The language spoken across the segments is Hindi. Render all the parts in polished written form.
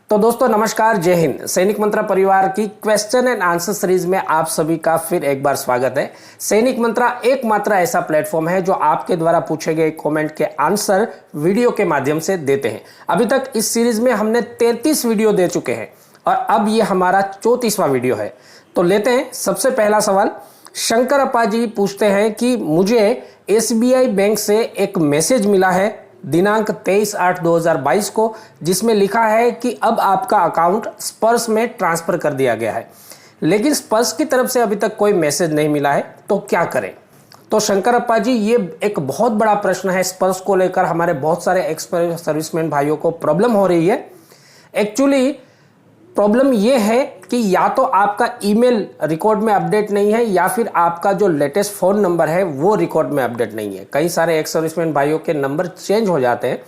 तो दोस्तों नमस्कार, जय हिंद। सैनिक मंत्रा परिवार की क्वेश्चन एंड आंसर सीरीज में आप सभी का फिर एक बार स्वागत है। सैनिक मंत्रा एकमात्र ऐसा प्लेटफॉर्म है जो आपके द्वारा पूछे गए कमेंट के आंसर वीडियो के माध्यम से देते हैं। अभी तक इस सीरीज में हमने 33 वीडियो दे चुके हैं और अब ये हमारा 34वां वीडियो है। तो लेते हैं सबसे पहला सवाल। शंकर अप्पा जी पूछते हैं कि मुझे SBI बैंक से एक मैसेज मिला है दिनांक 23/8/2022 को, जिसमें लिखा है कि अब आपका अकाउंट स्पर्श में ट्रांसफर कर दिया गया है, लेकिन स्पर्श की तरफ से अभी तक कोई मैसेज नहीं मिला है, तो क्या करें। तो शंकर अप्पा जी, ये एक बहुत बड़ा प्रश्न है। स्पर्श को लेकर हमारे बहुत सारे एक्स सर्विसमैन भाइयों को प्रॉब्लम हो रही है। एक्चुअली प्रॉब्लम ये है कि या तो आपका ईमेल रिकॉर्ड में अपडेट नहीं है या फिर आपका जो लेटेस्ट फ़ोन नंबर है वो रिकॉर्ड में अपडेट नहीं है। कई सारे एक्स सर्विसमैन भाइयों के नंबर चेंज हो जाते हैं।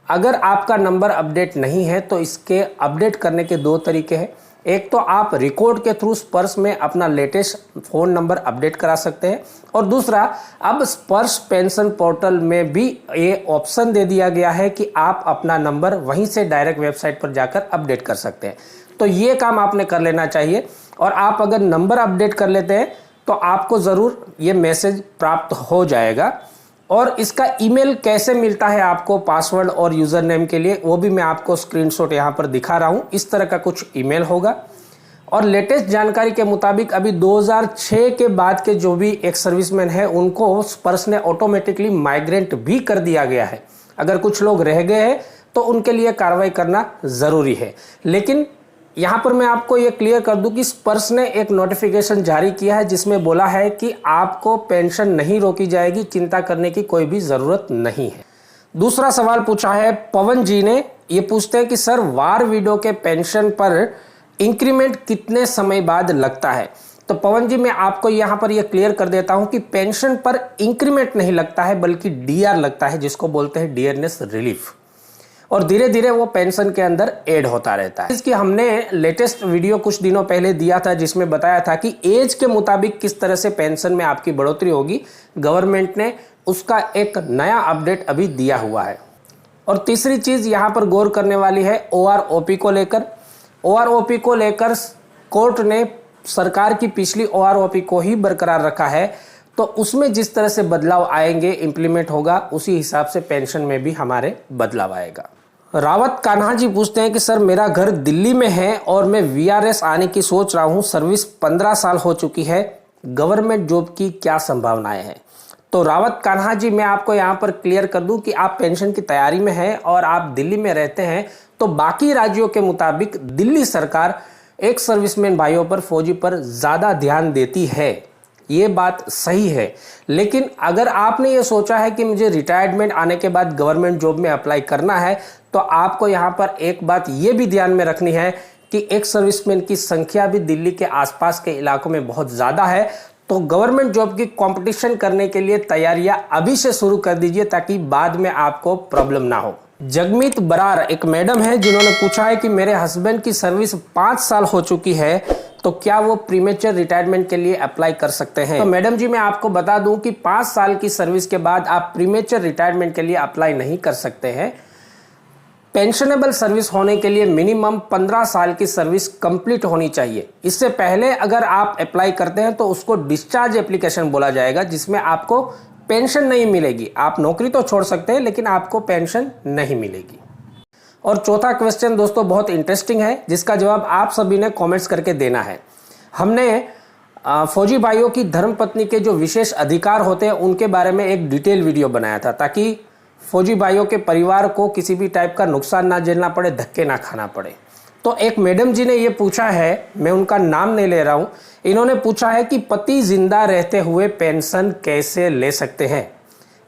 अगर आपका नंबर अपडेट नहीं है तो इसके अपडेट करने के दो तरीके हैं। एक तो आप रिकॉर्ड के थ्रू स्पर्श में अपना लेटेस्ट फ़ोन नंबर अपडेट करा सकते हैं, और दूसरा अब स्पर्श पेंशन पोर्टल में भी ये ऑप्शन दे दिया गया है कि आप अपना नंबर वहीं से डायरेक्ट वेबसाइट पर जाकर अपडेट कर सकते हैं। तो ये काम आपने कर लेना चाहिए, और आप अगर नंबर अपडेट कर लेते हैं तो आपको ज़रूर ये मैसेज प्राप्त हो जाएगा। और इसका ईमेल कैसे मिलता है आपको पासवर्ड और यूज़र नेम के लिए, वो भी मैं आपको स्क्रीनशॉट यहाँ पर दिखा रहा हूँ। इस तरह का कुछ ईमेल होगा। और लेटेस्ट जानकारी के मुताबिक अभी 2006 के बाद के जो भी एक सर्विसमैन है उनको स्पर्श ने ऑटोमेटिकली माइग्रेट भी कर दिया गया है। अगर कुछ लोग रह गए हैं तो उनके लिए कार्रवाई करना ज़रूरी है। लेकिन यहाँ पर मैं आपको ये क्लियर कर दूं कि स्पर्श ने एक नोटिफिकेशन जारी किया है जिसमें बोला है कि आपको पेंशन नहीं रोकी जाएगी, चिंता करने की कोई भी ज़रूरत नहीं है। दूसरा सवाल पूछा है पवन जी ने। ये पूछते हैं कि सर, वार विडो के पेंशन पर इंक्रीमेंट कितने समय बाद लगता है। तो पवन जी, मैं आपको यहाँ पर यह क्लियर कर देता हूँ कि पेंशन पर इंक्रीमेंट नहीं लगता है बल्कि DR लगता है, जिसको बोलते हैं डियरनेस रिलीफ, और धीरे धीरे वो पेंशन के अंदर ऐड होता रहता है। इसकी हमने लेटेस्ट वीडियो कुछ दिनों पहले दिया था जिसमें बताया था कि एज के मुताबिक किस तरह से पेंशन में आपकी बढ़ोतरी होगी। गवर्नमेंट ने उसका एक नया अपडेट अभी दिया हुआ है। और तीसरी चीज़ यहाँ पर गौर करने वाली है OROP को लेकर। OROP को लेकर कोर्ट ने सरकार की पिछली OROP को ही बरकरार रखा है, तो उसमें जिस तरह से बदलाव आएंगे, इम्प्लीमेंट होगा, उसी हिसाब से पेंशन में भी हमारे बदलाव आएगा। रावत कान्हा जी पूछते हैं कि सर, मेरा घर दिल्ली में है और मैं VRS आने की सोच रहा हूं। सर्विस 15 साल हो चुकी है, गवर्नमेंट जॉब की क्या संभावनाएं हैं। तो रावत कान्हा जी, मैं आपको यहां पर क्लियर कर दूं कि आप पेंशन की तैयारी में हैं और आप दिल्ली में रहते हैं, तो बाकी राज्यों के मुताबिक दिल्ली सरकार एक सर्विसमैन भाइयों पर, फौजी पर ज़्यादा ध्यान देती है। ये बात सही है। लेकिन अगर आपने ये सोचा है कि मुझे रिटायरमेंट आने के बाद गवर्नमेंट जॉब में अप्लाई करना है, तो आपको यहाँ पर एक बात ये भी ध्यान में रखनी है कि एक सर्विसमैन की संख्या भी दिल्ली के आसपास के इलाकों में बहुत ज़्यादा है। तो गवर्नमेंट जॉब की कंपटीशन करने के लिए तैयारियां अभी से शुरू कर दीजिए ताकि बाद में आपको प्रॉब्लम ना हो। जगमीत बरार एक मैडम है जिन्होंने पूछा है कि मेरे हस्बैंड की सर्विस 5 साल हो चुकी है, तो क्या वो प्रीमेच्योर रिटायरमेंट के लिए अप्लाई कर सकते हैं। तो मैडम जी, मैं आपको बता दूं कि 5 साल की सर्विस के बाद आप प्रीमेच्योर रिटायरमेंट के लिए अप्लाई नहीं कर सकते हैं। पेंशनेबल सर्विस होने के लिए मिनिमम 15 साल की सर्विस कंप्लीट होनी चाहिए। इससे पहले अगर आप अप्लाई करते हैं तो उसको डिस्चार्ज एप्लीकेशन बोला जाएगा, जिसमें आपको पेंशन नहीं मिलेगी। आप नौकरी तो छोड़ सकते हैं लेकिन आपको पेंशन नहीं मिलेगी। और चौथा क्वेश्चन दोस्तों बहुत इंटरेस्टिंग है, जिसका जवाब आप सभी ने कमेंट्स करके देना है। हमने फौजी भाइयों की धर्मपत्नी के जो विशेष अधिकार होते हैं उनके बारे में एक डिटेल वीडियो बनाया था, ताकि फौजी भाइयों के परिवार को किसी भी टाइप का नुकसान ना झेलना पड़े, धक्के ना खाना पड़े। तो एक मैडम जी ने ये पूछा है, मैं उनका नाम नहीं ले रहा हूँ, इन्होंने पूछा है कि पति जिंदा रहते हुए पेंशन कैसे ले सकते हैं।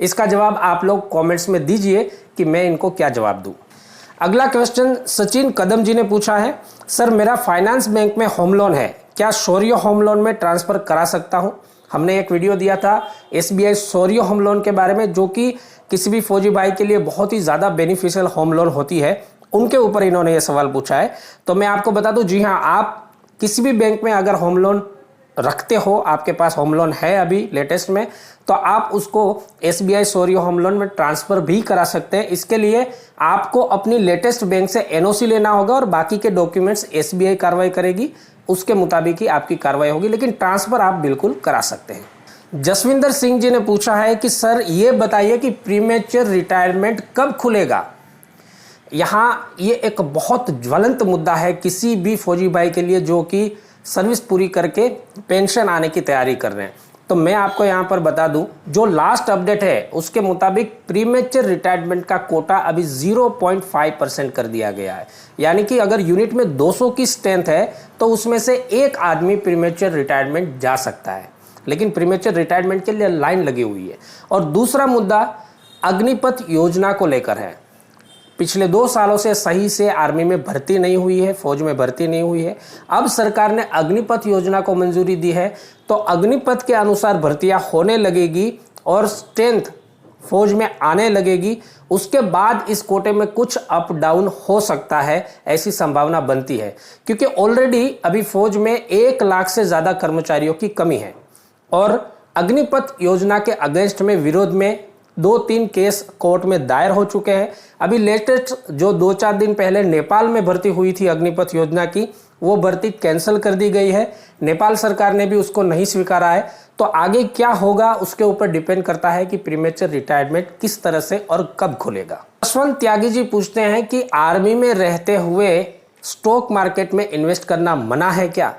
इसका जवाब आप लोग कॉमेंट्स में दीजिए कि मैं इनको क्या जवाब दूँ। अगला क्वेश्चन सचिन कदम जी ने पूछा है, सर, मेरा फाइनेंस बैंक में होम लोन है, क्या शौर्य होम लोन में ट्रांसफ़र करा सकता हूं। हमने एक वीडियो दिया था SBI शौर्य होम लोन के बारे में, जो कि किसी भी फौजी भाई के लिए बहुत ही ज़्यादा बेनिफिशियल होम लोन होती है। उनके ऊपर इन्होंने ये सवाल पूछा है। तो मैं आपको बता दूं, जी हाँ, आप किसी भी बैंक में अगर होम लोन रखते हो, आपके पास होम लोन है अभी लेटेस्ट में, तो आप उसको SBI सौर्य होम लोन में ट्रांसफ़र भी करा सकते हैं। इसके लिए आपको अपनी लेटेस्ट बैंक से NOC लेना होगा और बाकी के डॉक्यूमेंट्स SBI कार्रवाई करेगी, उसके मुताबिक ही आपकी कार्रवाई होगी, लेकिन ट्रांसफ़र आप बिल्कुल करा सकते हैं। जसविंदर सिंह जी ने पूछा है कि सर ये बताइए कि प्रीमेच्योर रिटायरमेंट कब खुलेगा। यहाँ ये एक बहुत ज्वलंत मुद्दा है किसी भी फौजी भाई के लिए जो कि सर्विस पूरी करके पेंशन आने की तैयारी कर रहे हैं। तो मैं आपको यहाँ पर बता दूं, जो लास्ट अपडेट है उसके मुताबिक प्रीमेच्योर रिटायरमेंट का कोटा अभी 0.5% कर दिया गया है। यानी कि अगर यूनिट में 200 की स्ट्रेंथ है तो उसमें से एक आदमी प्रीमेच्योर रिटायरमेंट जा सकता है, लेकिन प्रीमेच्योर रिटायरमेंट के लिए लाइन लगी हुई है। और दूसरा मुद्दा अग्निपथ योजना को लेकर है। पिछले 2 सालों से सही से आर्मी में भर्ती नहीं हुई है, फौज में भर्ती नहीं हुई है। अब सरकार ने अग्निपथ योजना को मंजूरी दी है, तो अग्निपथ के अनुसार भर्तियां होने लगेगी और स्ट्रेंथ फौज में आने लगेगी। उसके बाद इस कोटे में कुछ अप डाउन हो सकता है, ऐसी संभावना बनती है, क्योंकि ऑलरेडी अभी फौज में 1 लाख से ज़्यादा कर्मचारियों की कमी है और अग्निपथ योजना के अगेंस्ट में विरोध में 2-3 केस कोर्ट में दायर हो चुके हैं। अभी लेटेस्ट जो 2-4 दिन पहले नेपाल में भर्ती हुई थी अग्निपथ योजना की, वो भर्ती कैंसिल कर दी गई है। नेपाल सरकार ने भी उसको नहीं स्वीकारा है। तो आगे क्या होगा उसके ऊपर डिपेंड करता है कि प्रीमेच्योर रिटायरमेंट किस तरह से और कब खुलेगा। यशवंत त्यागी जी पूछते हैं कि आर्मी में रहते हुए स्टॉक मार्केट में इन्वेस्ट करना मना है क्या।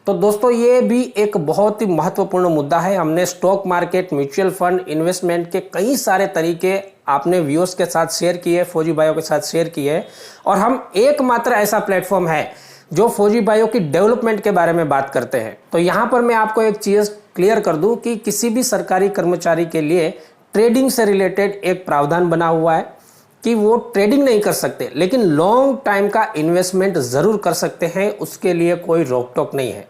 तो दोस्तों ये भी एक बहुत ही महत्वपूर्ण मुद्दा है। हमने stock market, mutual fund, investment के कई सारे तरीके आपने व्यूअर्स के साथ शेयर किए, फौजी भाइयों के साथ शेयर किए, और हम एकमात्र ऐसा प्लेटफॉर्म है जो फौजी भाइयों की डेवलपमेंट के बारे में बात करते हैं। तो यहाँ पर मैं आपको एक चीज़ क्लियर कर दूँ कि किसी भी सरकारी कर्मचारी के लिए ट्रेडिंग से रिलेटेड एक प्रावधान बना हुआ है कि वो ट्रेडिंग नहीं कर सकते, लेकिन लॉन्ग टाइम का इन्वेस्टमेंट ज़रूर कर सकते हैं, उसके लिए कोई रोक टोक नहीं है।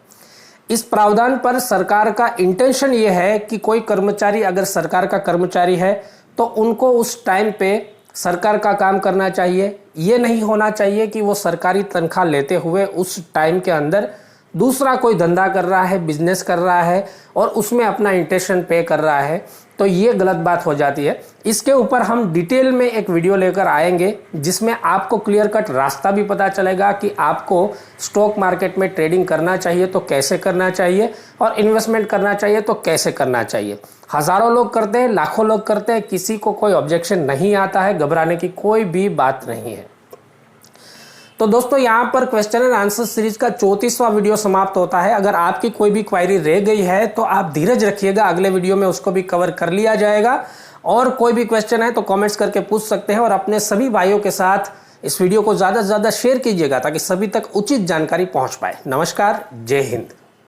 इस प्रावधान पर सरकार का इंटेंशन ये है कि कोई कर्मचारी अगर सरकार का कर्मचारी है तो उनको उस टाइम पे सरकार का काम करना चाहिए। ये नहीं होना चाहिए कि वो सरकारी तनख्वाह लेते हुए उस टाइम के अंदर दूसरा कोई धंधा कर रहा है, बिजनेस कर रहा है और उसमें अपना इंटेंशन पे कर रहा है, तो ये गलत बात हो जाती है। इसके ऊपर हम डिटेल में एक वीडियो लेकर आएंगे जिसमें आपको क्लियर कट रास्ता भी पता चलेगा कि आपको स्टॉक मार्केट में ट्रेडिंग करना चाहिए तो कैसे करना चाहिए और इन्वेस्टमेंट करना चाहिए तो कैसे करना चाहिए। हज़ारों लोग करते हैं, लाखों लोग करते हैं, किसी को कोई ऑब्जेक्शन नहीं आता है, घबराने की कोई भी बात नहीं है। तो दोस्तों यहाँ पर क्वेश्चन एंड आंसर सीरीज का 34वां वीडियो समाप्त होता है। अगर आपकी कोई भी क्वायरी रह गई है तो आप धीरज रखिएगा, अगले वीडियो में उसको भी कवर कर लिया जाएगा। और कोई भी क्वेश्चन है तो कमेंट्स करके पूछ सकते हैं और अपने सभी भाइयों के साथ इस वीडियो को ज़्यादा से ज़्यादा शेयर कीजिएगा ताकि सभी तक उचित जानकारी पहुँच पाए। नमस्कार, जय हिंद।